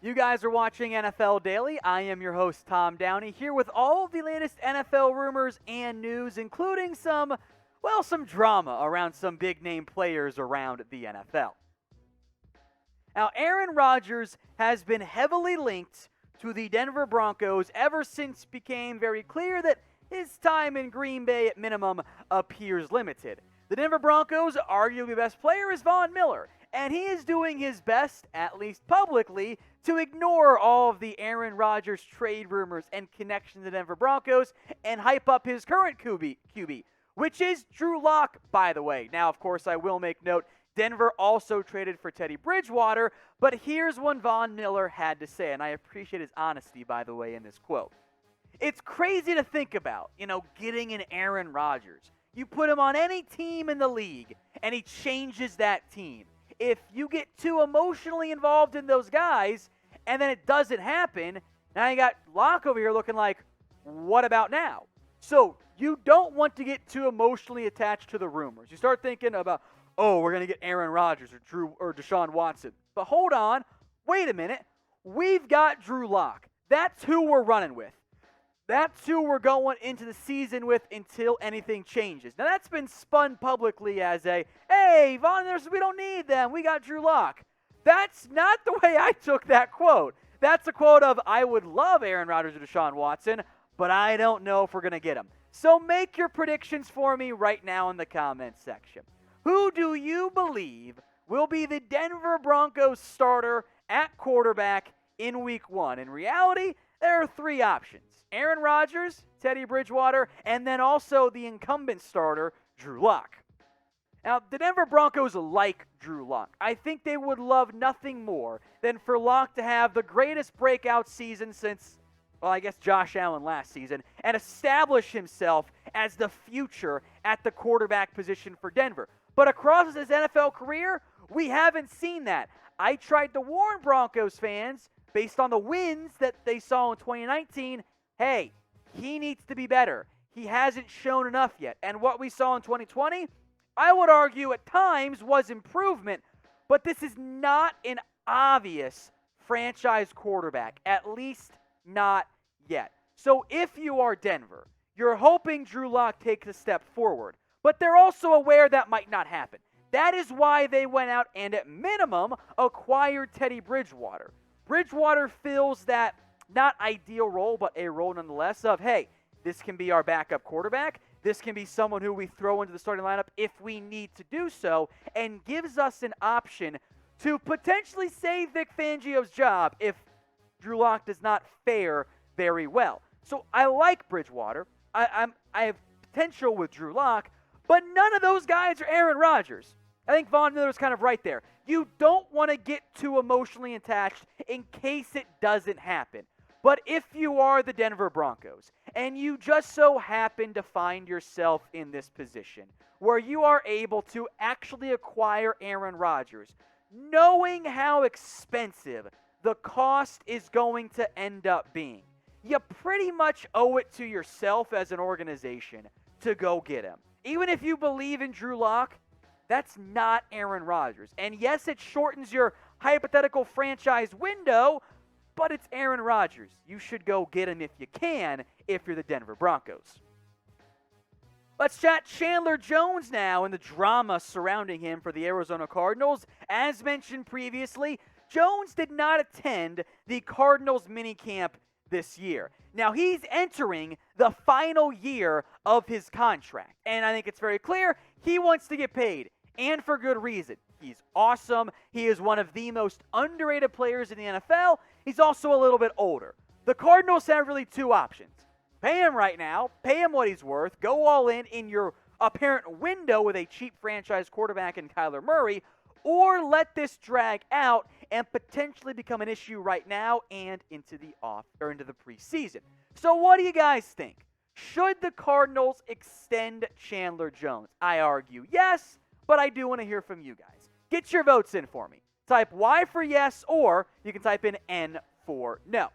You guys are watching NFL Daily. I am your host, Tom Downey, here with all of the latest NFL rumors and news, including some drama around some big name players around the NFL. Now, Aaron Rodgers has been heavily linked to the Denver Broncos ever since it became very clear that his time in Green Bay at minimum appears limited. The Denver Broncos' arguably best player is Von Miller, and he is doing his best, at least publicly, to ignore all of the Aaron Rodgers trade rumors and connections to the Denver Broncos and hype up his current QB, which is Drew Lock, by the way. Now, of course, I will make note, Denver also traded for Teddy Bridgewater, but here's what Von Miller had to say, and I appreciate his honesty, by the way, in this quote. It's crazy to think about, getting an Aaron Rodgers. You put him on any team in the league, and he changes that team. If you get too emotionally involved in those guys, and then it doesn't happen, now you got Locke over here looking like, what about now? So you don't want to get too emotionally attached to the rumors. You start thinking about, we're going to get Aaron Rodgers or Deshaun Watson. But hold on, wait a minute. We've got Drew Lock. That's who we're running with. That's who we're going into the season with until anything changes. Now, that's been spun publicly as hey, Von Miller, we don't need them. We got Drew Lock. That's not the way I took that quote. That's a quote of, I would love Aaron Rodgers or Deshaun Watson, but I don't know if we're going to get him. So make your predictions for me right now in the comments section. Who do you believe will be the Denver Broncos starter at quarterback in Week 1? In reality, there are three options. Aaron Rodgers, Teddy Bridgewater, and then also the incumbent starter, Drew Lock. Now, the Denver Broncos like Drew Lock. I think they would love nothing more than for Lock to have the greatest breakout season since, Josh Allen last season, and establish himself as the future at the quarterback position for Denver. But across his NFL career, we haven't seen that. I tried to warn Broncos fans, based on the wins that they saw in 2019, hey, he needs to be better. He hasn't shown enough yet. And what we saw in 2020, I would argue at times was improvement, but this is not an obvious franchise quarterback, at least not yet. So if you are Denver, you're hoping Drew Lock takes a step forward, but they're also aware that might not happen. That is why they went out and at minimum acquired Teddy Bridgewater. Bridgewater fills that not ideal role, but a role nonetheless of, hey, this can be our backup quarterback. This can be someone who we throw into the starting lineup if we need to do so, and gives us an option to potentially save Vic Fangio's job if Drew Lock does not fare very well. So I like Bridgewater. I have potential with Drew Lock, but none of those guys are Aaron Rodgers. I think Von Miller's kind of right there. You don't want to get too emotionally attached in case it doesn't happen. But if you are the Denver Broncos and you just so happen to find yourself in this position where you are able to actually acquire Aaron Rodgers, knowing how expensive the cost is going to end up being, you pretty much owe it to yourself as an organization to go get him. Even if you believe in Drew Lock, that's not Aaron Rodgers. And yes, it shortens your hypothetical franchise window, but it's Aaron Rodgers. You should go get him if you can, if you're the Denver Broncos. Let's chat Chandler Jones now and the drama surrounding him for the Arizona Cardinals. As mentioned previously, Jones did not attend the Cardinals minicamp this year. Now, he's entering the final year of his contract, and I think it's very clear he wants to get paid, and for good reason. He's awesome. He is one of the most underrated players in the NFL. He's also a little bit older. The Cardinals have really two options. Pay him right now, pay him what he's worth, go all in your apparent window with a cheap franchise quarterback in Kyler Murray, or let this drag out and potentially become an issue right now and into the preseason. So what do you guys think? Should the Cardinals extend Chandler Jones? I argue yes, but I do want to hear from you guys. Get your votes in for me. Type Y for yes, or you can type in N for no.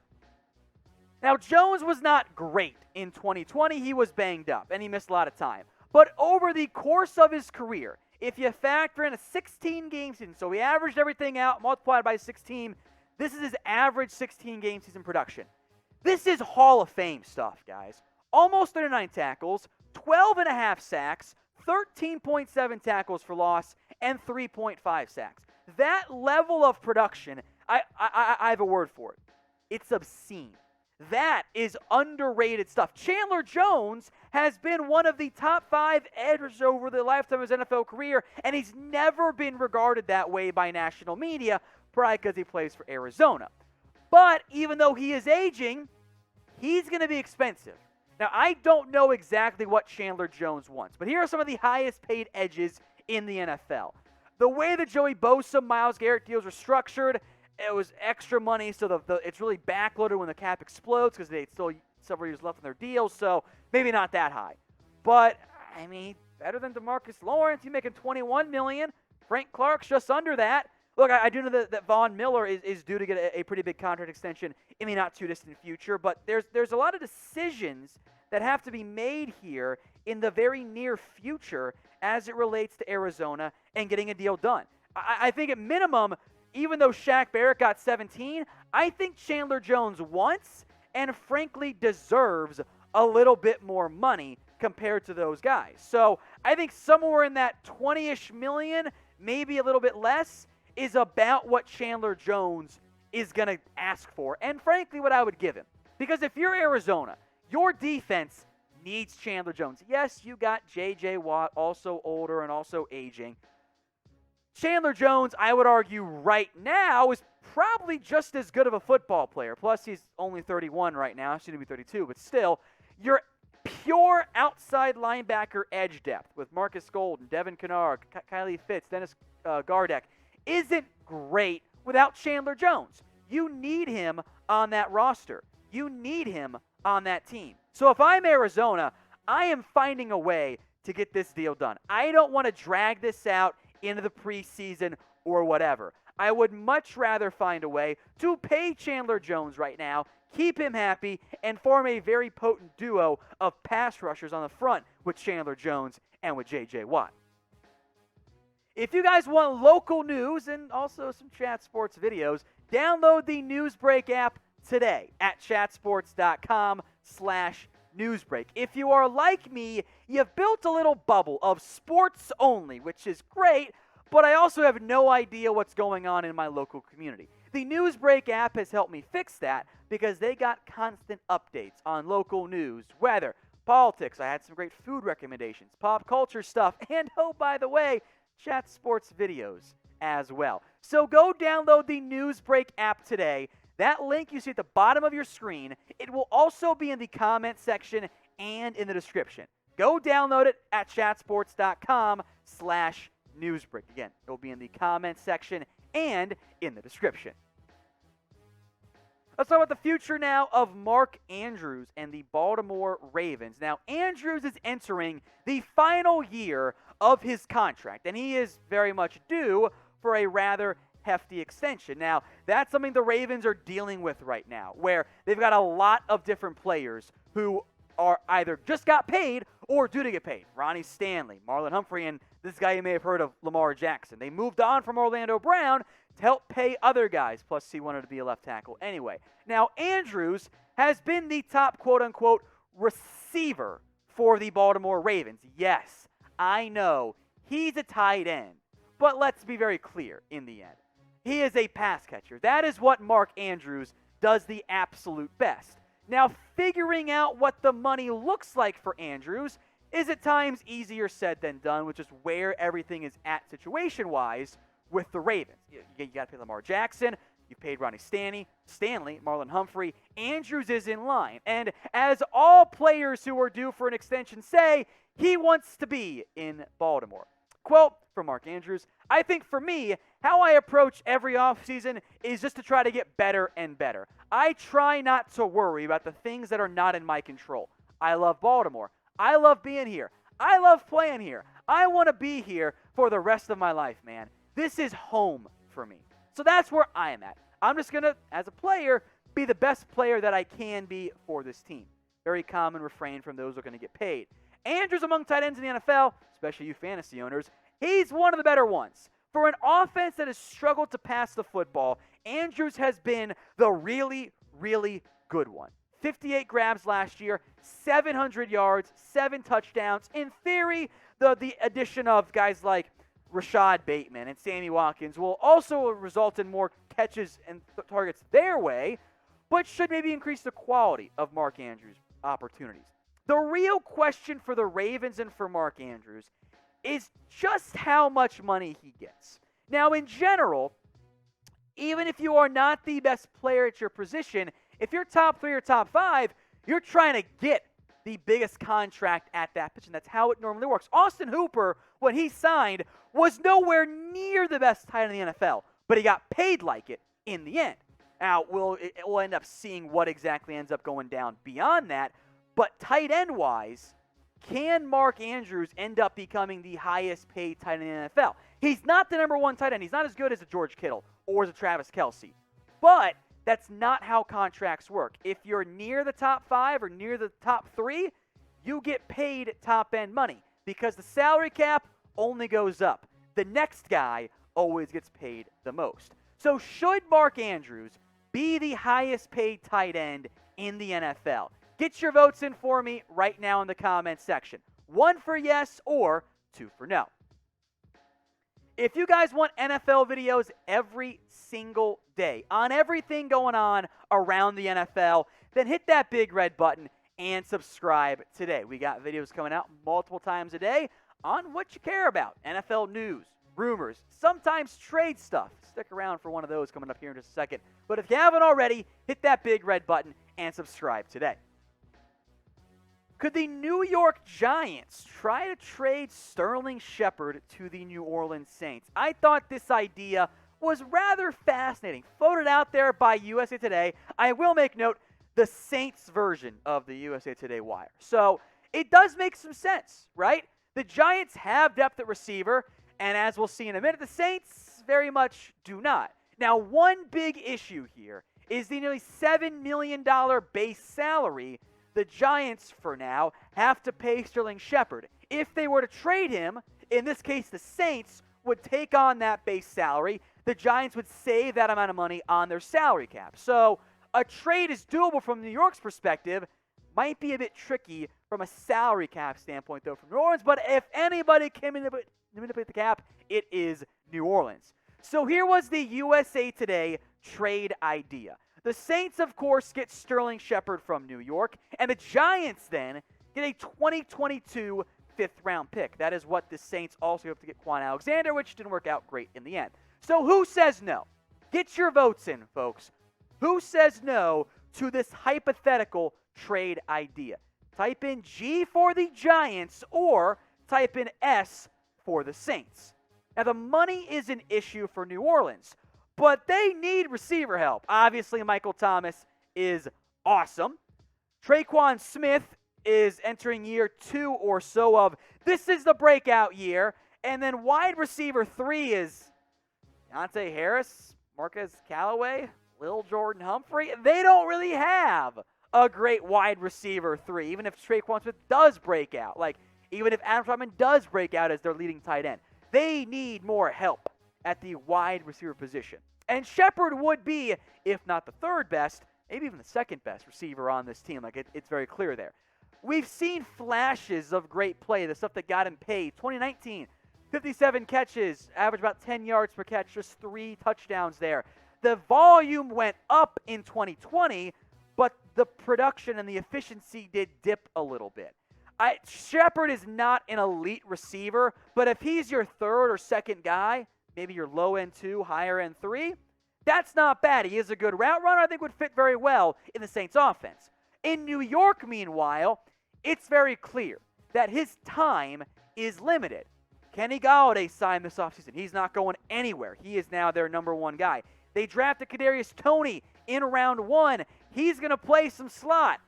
Now, Jones was not great in 2020. He was banged up, and he missed a lot of time. But over the course of his career, if you factor in a 16-game season, so he averaged everything out, multiplied by 16, This is his average 16-game season production. This is Hall of Fame stuff, guys. Almost 39 tackles, 12.5 sacks, 13.7 tackles for loss, and 3.5 sacks. That level of production, I have a word for it. It's obscene. That is underrated stuff. Chandler Jones has been one of the top 5 edge over the lifetime of his NFL career, and he's never been regarded that way by national media, probably because he plays for Arizona. But even though he is aging, he's going to be expensive. Now, I don't know exactly what Chandler Jones wants, but here are some of the highest paid edges in the NFL. The way the Joey Bosa, Myles Garrett deals are structured, it was extra money, so it's really backloaded when the cap explodes because they still several years left on their deals, so maybe not that high. But, I mean, better than DeMarcus Lawrence. He's making $21 million. Frank Clark's just under that. Look, I do know that Von Miller is due to get a pretty big contract extension in the not-too-distant future, but there's a lot of decisions that have to be made here in the very near future as it relates to Arizona and getting a deal done. I think at minimum, even though Shaq Barrett got 17, I think Chandler Jones wants and frankly deserves a little bit more money compared to those guys. So I think somewhere in that 20-ish million, maybe a little bit less, is about what Chandler Jones is going to ask for, and frankly what I would give him. Because if you're Arizona, your defense needs Chandler Jones. Yes, you got J.J. Watt, also older and also aging. Chandler Jones, I would argue right now, is probably just as good of a football player. Plus, he's only 31 right now. He's going to be 32, but still, your pure outside linebacker edge depth with Marcus Golden, Devin Kennard, Kylie Fitz, Dennis Gardeck isn't great without Chandler Jones. You need him on that roster. You need him on that team. So if I'm Arizona, I am finding a way to get this deal done. I don't want to drag this out into the preseason or whatever. I would much rather find a way to pay Chandler Jones right now, keep him happy, and form a very potent duo of pass rushers on the front with Chandler Jones and with J.J. Watt. If you guys want local news and also some Chat Sports videos, download the Newsbreak app today at chatsports.com/newsbreak. If you are like me, you've built a little bubble of sports only, which is great, but I also have no idea what's going on in my local community. The Newsbreak app has helped me fix that because they got constant updates on local news, weather, politics. I had some great food recommendations, pop culture stuff, and oh, by the way, Chat Sports videos as well. So go download the Newsbreak app today. That link you see at the bottom of your screen, it will also be in the comment section and in the description. Go download it at chatsports.com/newsbreak. Again, it will be in the comment section and in the description. Let's talk about the future now of Mark Andrews and the Baltimore Ravens. Now, Andrews is entering the final year of his contract, and he is very much due for a rather hefty extension. Now, that's something the Ravens are dealing with right now, where they've got a lot of different players who are either just got paid or due to get paid. Ronnie Stanley, Marlon Humphrey, and this guy you may have heard of, Lamar Jackson. They moved on from Orlando Brown to help pay other guys, plus he wanted to be a left tackle anyway. Now, Andrews has been the top quote-unquote receiver for the Baltimore Ravens. Yes, I know he's a tight end, but let's be very clear in the end. He is a pass catcher. That is what Mark Andrews does the absolute best. Now, figuring out what the money looks like for Andrews is at times easier said than done, which is where everything is at situation-wise with the Ravens. You got to pay Lamar Jackson. You paid Ronnie Stanley, Marlon Humphrey. Andrews is in line. And as all players who are due for an extension say, he wants to be in Baltimore. Quote from Mark Andrews, "I think for me, how I approach every offseason is just to try to get better and better. I try not to worry about the things that are not in my control. I love Baltimore. I love being here. I love playing here. I want to be here for the rest of my life, man. This is home for me." So that's where I am at. I'm just going to, as a player, be the best player that I can be for this team. Very common refrain from those who are going to get paid. Andrews among tight ends in the NFL, especially you fantasy owners, he's one of the better ones. For an offense that has struggled to pass the football, Andrews has been the really, really good one. 58 grabs last year, 700 yards, 7 touchdowns. In theory, the addition of guys like Rashad Bateman and Sammy Watkins will also result in more catches and targets their way, but should maybe increase the quality of Mark Andrews' opportunities. The real question for the Ravens and for Mark Andrews is just how much money he gets. Now, in general, even if you are not the best player at your position, if you're top 3 or top 5, you're trying to get the biggest contract at that position. That's how it normally works. Austin Hooper, when he signed, was nowhere near the best tight end in the NFL, but he got paid like it in the end. Now, we'll end up seeing what exactly ends up going down beyond that, but tight end-wise, can Mark Andrews end up becoming the highest paid tight end in the NFL? He's not the number 1 tight end. He's not as good as a George Kittle or as a Travis Kelce, but that's not how contracts work. If you're near the top 5 or near the top 3, you get paid top-end money because the salary cap only goes up. The next guy always gets paid the most. So should Mark Andrews be the highest paid tight end in the NFL? Get your votes in for me right now in the comments section. 1 for yes or 2 for no. If you guys want NFL videos every single day on everything going on around the NFL, then hit that big red button and subscribe today. We got videos coming out multiple times a day on what you care about. NFL news, rumors, sometimes trade stuff. Stick around for one of those coming up here in just a second. But if you haven't already, hit that big red button and subscribe today. Could the New York Giants try to trade Sterling Shepard to the New Orleans Saints? I thought this idea was rather fascinating. Floated out there by USA Today. I will make note, the Saints version of the USA Today wire. So it does make some sense, right? The Giants have depth at receiver, and as we'll see in a minute, the Saints very much do not. Now, one big issue here is the nearly $7 million base salary the Giants, for now, have to pay Sterling Shepard. If they were to trade him, in this case the Saints would take on that base salary. The Giants would save that amount of money on their salary cap. So a trade is doable from New York's perspective. Might be a bit tricky from a salary cap standpoint, though, from New Orleans. But if anybody can manipulate the cap, it is New Orleans. So here was the USA Today trade idea. The Saints, of course, get Sterling Shepard from New York, and the Giants then get a 2022 fifth-round pick. That is what the Saints also hope to get Quan Alexander, which didn't work out great in the end. So who says no? Get your votes in, folks. Who says no to this hypothetical trade idea? Type in G for the Giants or type in S for the Saints. Now, the money is an issue for New Orleans, but they need receiver help. Obviously, Michael Thomas is awesome. Traquan Smith is entering year 2 or so of this is the breakout year. And then wide receiver 3 is Deontay Harris, Marquez Callaway, Lil Jordan Humphrey. They don't really have a great wide receiver 3, even if Traquan Smith does break out. Like, even if Adam Trautman does break out as their leading tight end. They need more help at the wide receiver position. And Shepard would be, if not the third best, maybe even the second best receiver on this team. Like, it's very clear there. We've seen flashes of great play, the stuff that got him paid. 2019, 57 catches, average about 10 yards per catch, just 3 touchdowns there. The volume went up in 2020, but the production and the efficiency did dip a little bit. Shepard is not an elite receiver, but if he's your third or second guy, maybe your low-end 2, higher-end 3, that's not bad. He is a good route runner. I think would fit very well in the Saints offense. In New York, meanwhile, it's very clear that his time is limited. Kenny Golladay signed this offseason. He's not going anywhere. He is now their number 1 guy. They drafted Kadarius Toney in round 1. He's going to play some slot.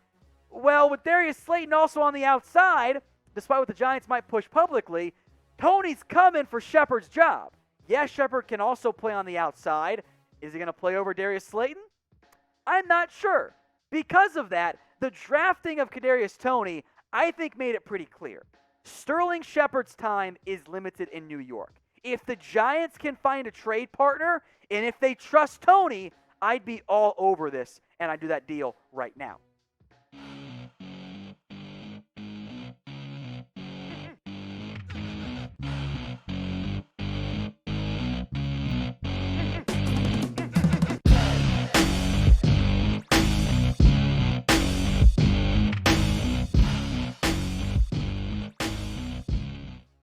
Well, with Darius Slayton also on the outside, despite what the Giants might push publicly, Toney's coming for Shepard's job. Yes, Shepard can also play on the outside. Is he going to play over Darius Slayton? I'm not sure. Because of that, the drafting of Kadarius Toney, I think, made it pretty clear. Sterling Shepard's time is limited in New York. If the Giants can find a trade partner, and if they trust Tony, I'd be all over this, and I'd do that deal right now.